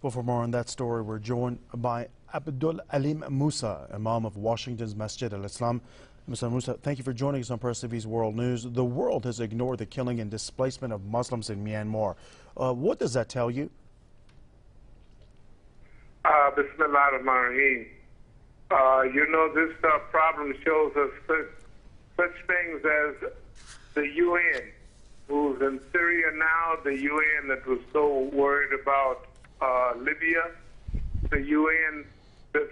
Well, for more on that story, we're joined by Abdul Alim Musa, Imam of Washington's Masjid al-Islam. Mr. Musa, thank you for joining us on Press TV's World News. The world has ignored the killing and displacement of Muslims in Myanmar. What does that tell you? Bismillah ar-Rahman ar-Rahim. This problem shows us such things as the UN, who's in Syria now, the UN that was so worried about Libya, the UN that's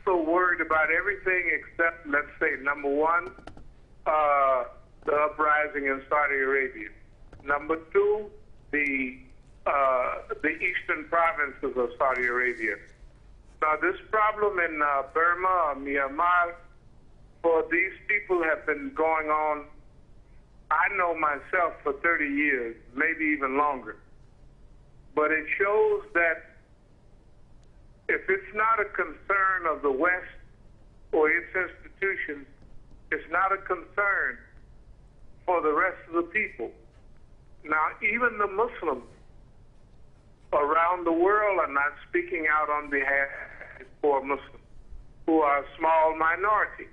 so worried about everything except, let's say, number one, the uprising in Saudi Arabia. Number two, the eastern provinces of Saudi Arabia. Now, this problem in Burma or Myanmar, for these people have been going on, I know myself, for 30 years, maybe even longer. But it shows that if it's not a concern of the West or its institutions, it's not a concern for the rest of the people. Now, even the Muslims around the world are not speaking out on behalf for Muslims, who are a small minority.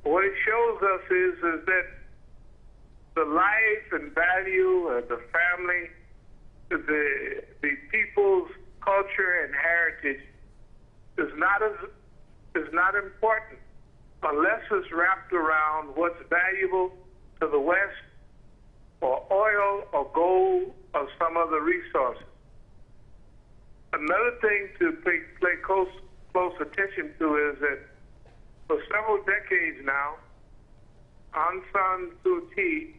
What it shows us is that the life and value of the family, the people's culture and heritage is not important unless it's wrapped around what's valuable to the West, or oil or gold or some other resources. Another thing to pay close attention to is that for several decades now, Aung San Suu Kyi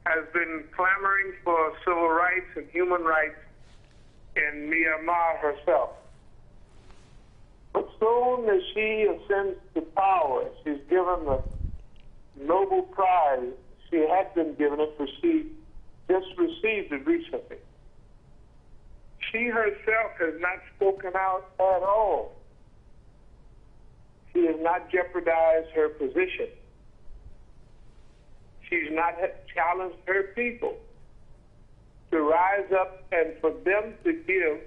has been clamoring for civil rights and human rights in Myanmar herself. But soon as she ascends to power, she's given the Nobel Prize. She had been given it, but she just received it recently. She herself has not spoken out at all. She has not jeopardized her position. She's not challenged her people to rise up and for them to give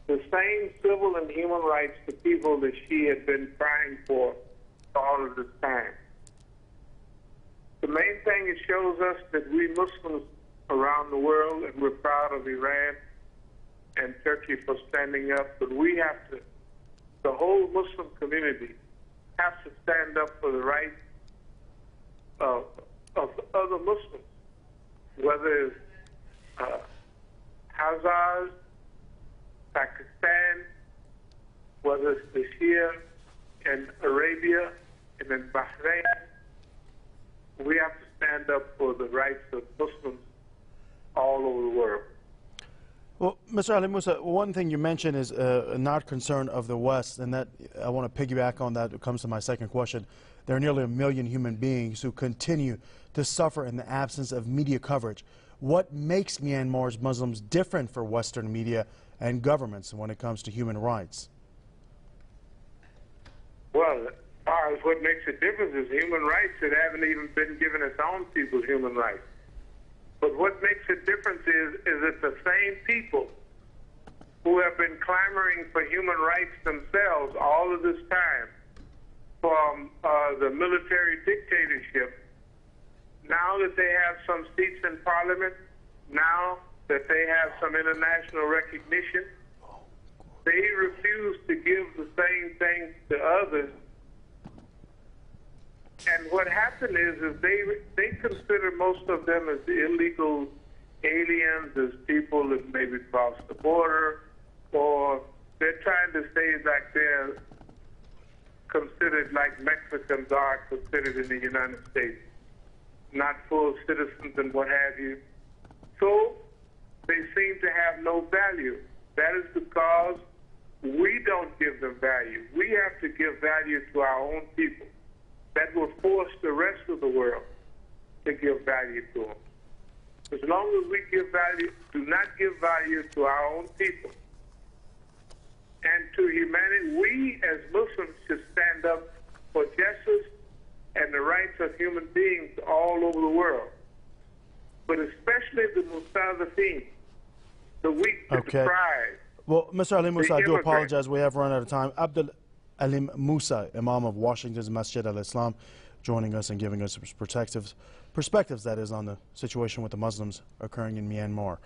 the same civil and human rights to people that she had been crying for all of this time. The main thing it shows us that we Muslims around the world, and we're proud of Iran and Turkey for standing up, but we have to, the whole Muslim community, has to stand up for the rights of other Muslims, whether it's Hazars, Pakistan, whether it's the Shia in Arabia and in Bahrain. We have to stand up for the rights of Muslims all over the world. Well, Mr. Ali Musa, one thing you mentioned is not concern of the West, and that I want to piggyback on that. When it comes to my second question. There are nearly 1 million human beings who continue to suffer in the absence of media coverage. What makes Myanmar's Muslims different for Western media and governments when it comes to human rights? Well, as far as what makes a difference is human rights that haven't even been given its own people human rights. But what makes a difference is that the same people who have been clamoring for human rights themselves all of this time, from the military dictatorship, now that they have some seats in parliament, now that they have some international recognition, they refuse to give the same thing to others. And what happened is they consider most of them as illegal aliens, as people that maybe cross the border, or they're trying to say like they're considered like Mexicans are considered in the United States, not full citizens and what have you. So they seem to have no value. That is because we don't give them value. We have to give value to our own people. That will force the rest of the world to give value to them. As long as we do not give value to our own people and to humanity, we as Muslims should stand up for justice and the rights of human beings all over the world. But especially the Mustadafin, the weak, the Okay. deprived. Well, Mr. Ali Musa, I do immigrant. apologize. We have run out of time. Abdul Alim Musa, Imam of Washington's Masjid al-Islam, joining us and giving us perspectives, that is, on the situation with the Muslims occurring in Myanmar.